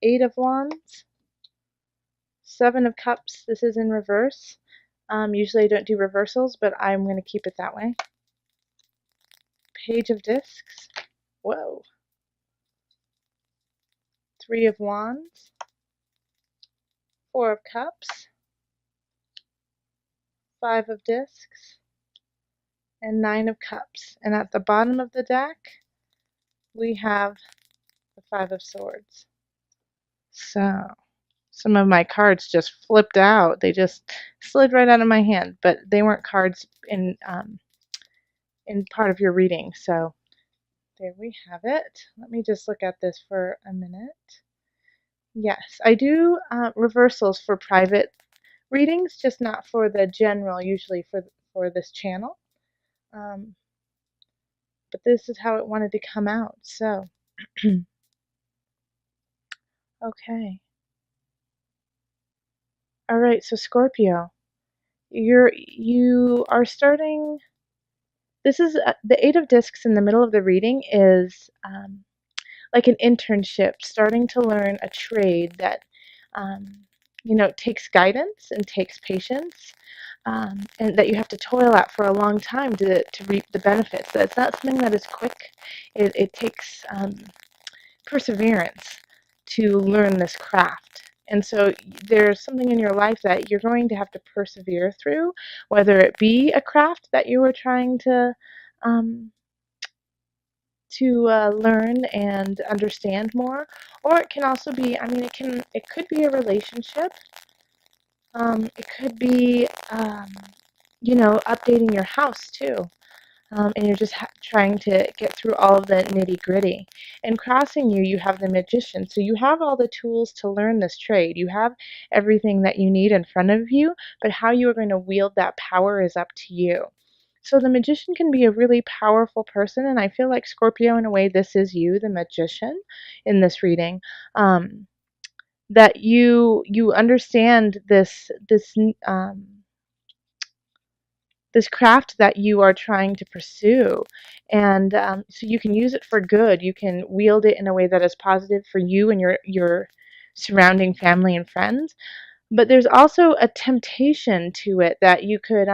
Eight of Wands, Seven of Cups. This is in reverse. Usually I don't do reversals, but I'm going to keep it that way. Page of Discs. Whoa. Three of Wands, Four of Cups, Five of Discs, and Nine of Cups. And at the bottom of the deck, we have the Five of Swords. So, some of my cards just flipped out. They just slid right out of my hand, but they weren't cards in part of your reading. So, there we have it. Let me just look at this for a minute. Yes, I do reversals for private readings, just not for the general, usually for this channel. But this is how it wanted to come out. So, okay. All right, so Scorpio, you are starting. This is the Eight of Discs in the middle of the reading is like an internship, starting to learn a trade that takes guidance and takes patience, and that you have to toil at for a long time to reap the benefits. That's not something that is quick. It takes perseverance to learn this craft. And so there's something in your life that you're going to have to persevere through, whether it be a craft that you were trying to learn and understand more, or it can also be, it could be a relationship. It could be, updating your house too. And you're just trying to get through all of the nitty gritty. And crossing you, you have the Magician. So you have all the tools to learn this trade. You have everything that you need in front of you, but how you are going to wield that power is up to you. So the Magician can be a really powerful person, and I feel like Scorpio, in a way, this is you, the Magician, in this reading. That you understand this craft that you are trying to pursue, and so you can use it for good. You can wield it in a way that is positive for you and your surrounding family and friends. But there's also a temptation to it that you could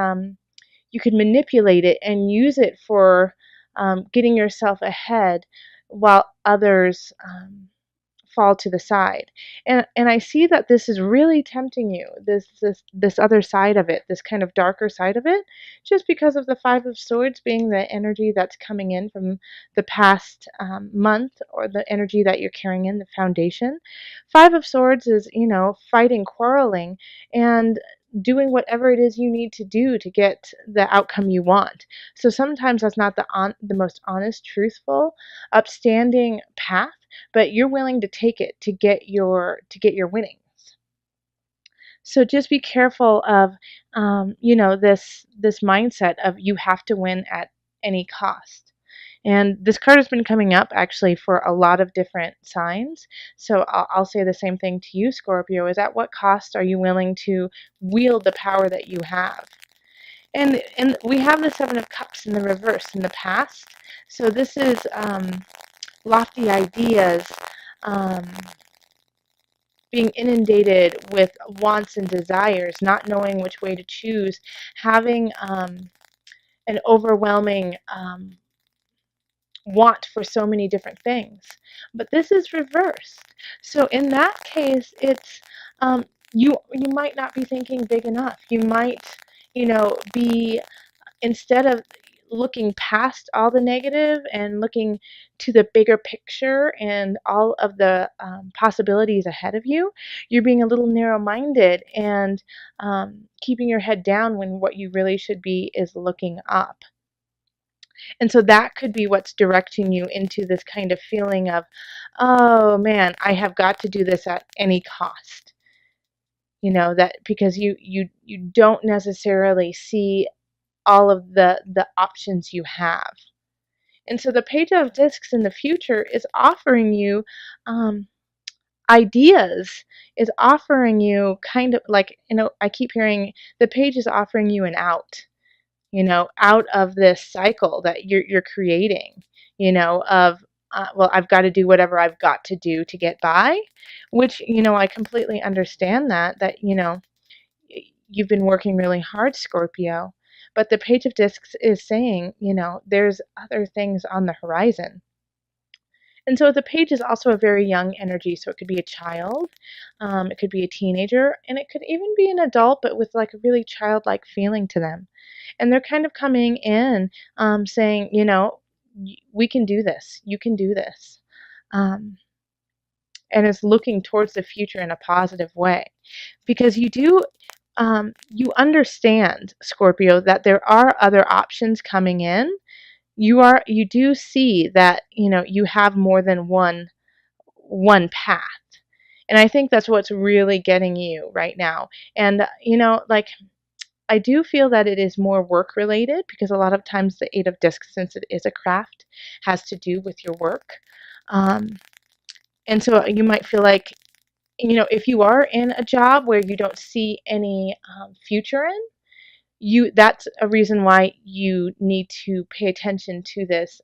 manipulate it and use it for getting yourself ahead while others fall to the side. And I see that this is really tempting you, this other side of it, this kind of darker side of it, just because of the Five of Swords being the energy that's coming in from the past month, or the energy that you're carrying in, the foundation. Five of Swords is, fighting, quarreling, and doing whatever it is you need to do to get the outcome you want. So sometimes that's not the most honest, truthful, upstanding path, but you're willing to take it to get your winnings. So just be careful of this mindset of you have to win at any cost. And this card has been coming up actually for a lot of different signs. So I'll say the same thing to you, Scorpio, is at what cost are you willing to wield the power that you have? And we have the Seven of Cups in the reverse in the past. So this is lofty ideas, being inundated with wants and desires, not knowing which way to choose, having an overwhelming want for so many different things. But this is reversed. So in that case, it's you might not be thinking big enough. You might, be, instead of looking past all the negative and looking to the bigger picture and all of the possibilities ahead of you, you're being a little narrow-minded and keeping your head down when what you really should be is looking up. And so that could be what's directing you into this kind of feeling of, oh man, I have got to do this at any cost. That because you don't necessarily see all of the options you have. And so the Page of Discs in the future is offering you ideas, is offering you kind of like, I keep hearing the Page is offering you an out, out of this cycle that you're creating, of well, I've got to do whatever I've got to do to get by, which, I completely understand that, you've been working really hard, Scorpio. But the Page of Discs is saying, there's other things on the horizon. And so the page is also a very young energy. So it could be a child, it could be a teenager, and it could even be an adult, but with like a really childlike feeling to them. And they're kind of coming in saying, we can do this. You can do this. Um, and is looking towards the future in a positive way. Because you understand, Scorpio, that there are other options coming in. You do see that, you have more than one path. And I think that's what's really getting you right now. And, like, I do feel that it is more work related, because a lot of times the Eight of Discs, since it is a craft, has to do with your work. Um, and so you might feel like, if you are in a job where you don't see any future in, that's a reason why you need to pay attention to this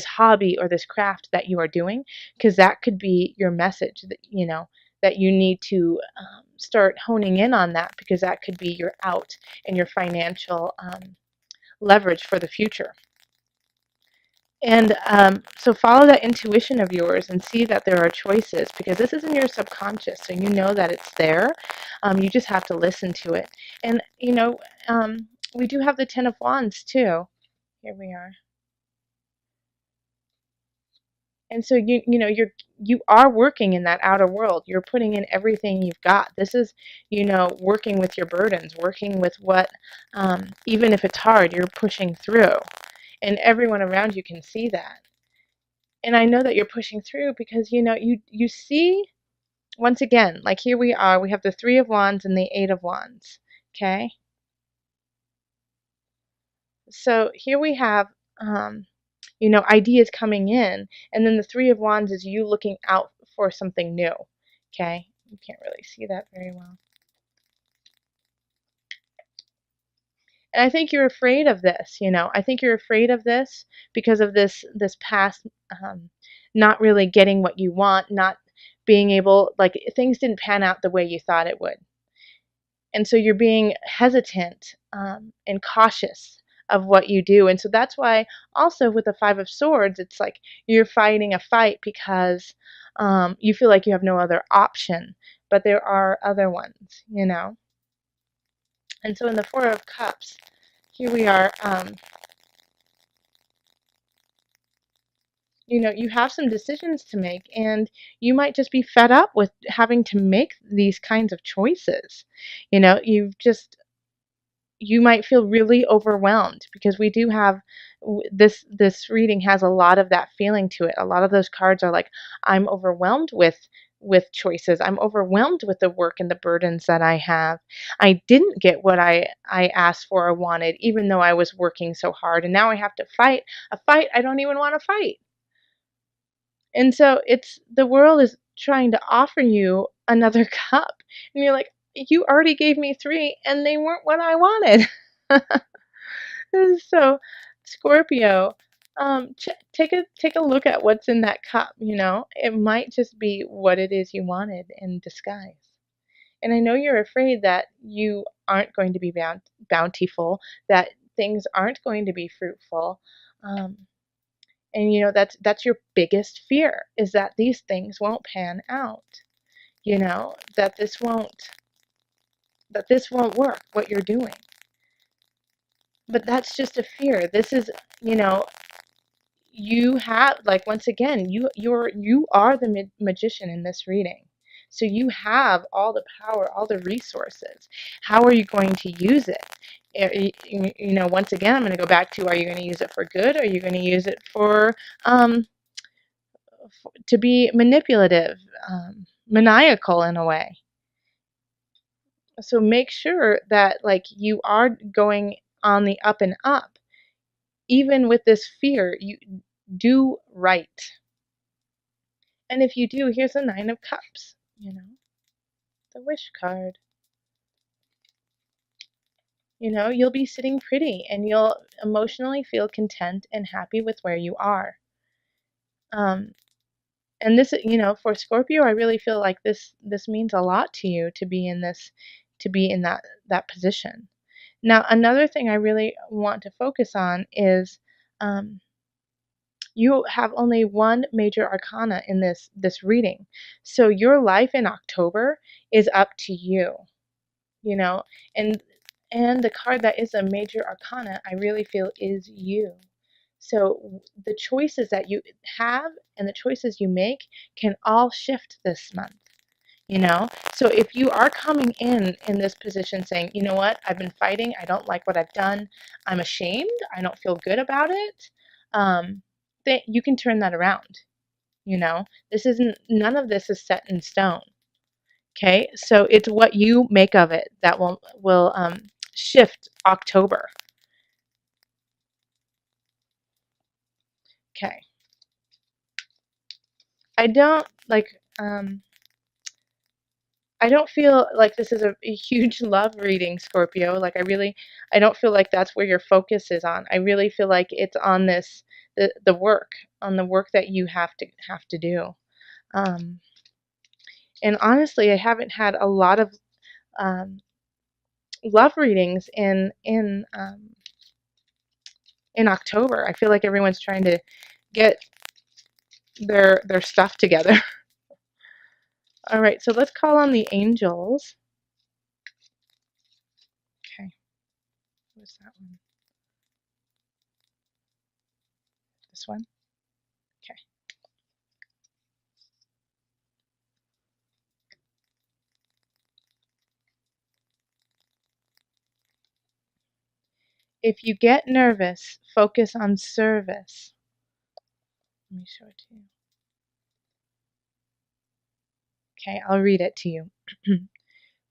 hobby or this craft that you are doing, because that could be your message, that you need to start honing in on that, because that could be your out and your financial leverage for the future. And so follow that intuition of yours and see that there are choices, because this is in your subconscious, so you know that it's there. You just have to listen to it. And, we do have the Ten of Wands too. Here we are. And so you are working in that outer world. You're putting in everything you've got. This is, working with your burdens, working with what, even if it's hard, you're pushing through. And everyone around you can see that. And I know that you're pushing through because you see, once again, like here we are, we have the Three of Wands and the Eight of Wands. Okay, so here we have ideas coming in, and then the Three of Wands is you looking out for something new. Okay, you can't really see that very well. And I think you're afraid of this. I think you're afraid of this because of this past, not really getting what you want, not being able, like, things didn't pan out the way you thought it would. And so you're being hesitant and cautious of what you do. And so that's why also with the Five of Swords, it's like you're fighting a fight because you feel like you have no other option, but there are other ones. And so in the Four of Cups, here we are, you have some decisions to make, and you might just be fed up with having to make these kinds of choices. You might feel really overwhelmed, because we do have this reading has a lot of that feeling to it. A lot of those cards are like, I'm overwhelmed with choices. I'm overwhelmed with the work and the burdens that I have. I didn't get what I asked for or wanted, even though I was working so hard, and now I have to fight a fight I don't even want to fight. And so it's the world is trying to offer you another cup. And you're like, you already gave me three and they weren't what I wanted. So, Scorpio, take a look at what's in that cup. It might just be what it is you wanted in disguise. And I know you're afraid that you aren't going to be bountiful, that things aren't going to be fruitful. And that's your biggest fear, is that these things won't pan out. That this won't work, what you're doing. But that's just a fear. This is, you have, like, once again, you are the magician in this reading. So you have all the power, all the resources. How are you going to use it? Once again, I'm going to go back to, are you going to use it for good, or are you going to use it for to be manipulative, maniacal in a way? So make sure that, like, you are going on the up and up. Even with this fear, you do right. And if you do, here's a Nine of Cups, the wish card. You'll be sitting pretty, and you'll emotionally feel content and happy with where you are. Um, and this, for Scorpio, I really feel like this means a lot to you to be in this, to be in that position. Now, another thing I really want to focus on is um, you have only one major arcana in this reading. So your life in October is up to you, you know. And the card that is a major arcana, I really feel, is you. So the choices that you have and the choices you make can all shift this month, you know. So if you are coming in this position saying, you know what, I've been fighting, I don't like what I've done, I'm ashamed, I don't feel good about it, that you can turn that around, you know. This isn't, none of this is set in stone. Okay, so it's what you make of it that will shift October. Okay, I don't like I don't feel like this is a huge love reading, Scorpio. Like I don't feel like that's where your focus is on. I really feel like it's on this, the work, on the work that you have to do. Um, and honestly, I haven't had a lot of um, love readings in October. I feel like everyone's trying to get their stuff together. All right, so let's call on the angels. Okay, what's that one? This one? Okay. If you get nervous, focus on service. Let me show it to you. Okay, I'll read it to you.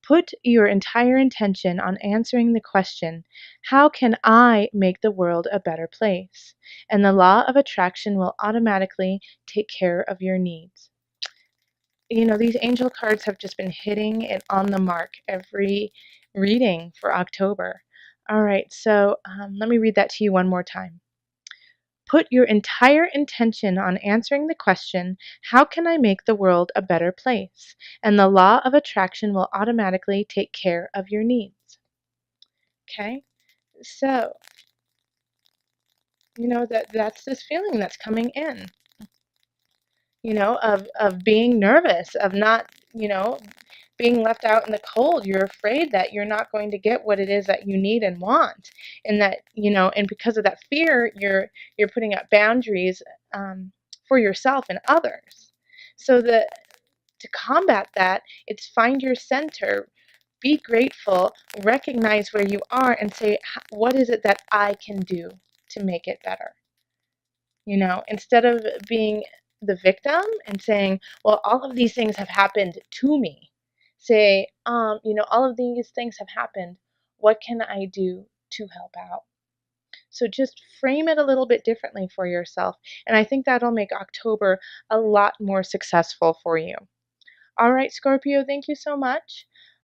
Put your entire intention on answering the question, how can I make the world a better place? And the law of attraction will automatically take care of your needs. You know, these angel cards have just been hitting it on the mark every reading for October. All right, so let me read that to you one more time. Put your entire intention on answering the question, how can I make the world a better place? And the law of attraction will automatically take care of your needs. Okay? So, that's this feeling that's coming in, of being nervous, of not, being left out in the cold. You're afraid that you're not going to get what it is that you need and want, and that, and because of that fear, you're putting up boundaries for yourself and others. So to combat that, it's find your center, be grateful, recognize where you are, and say, what is it that I can do to make it better? Instead of being the victim and saying, well, all of these things have happened to me, say, all of these things have happened. What can I do to help out? So just frame it a little bit differently for yourself. And I think that'll make October a lot more successful for you. All right, Scorpio, thank you so much.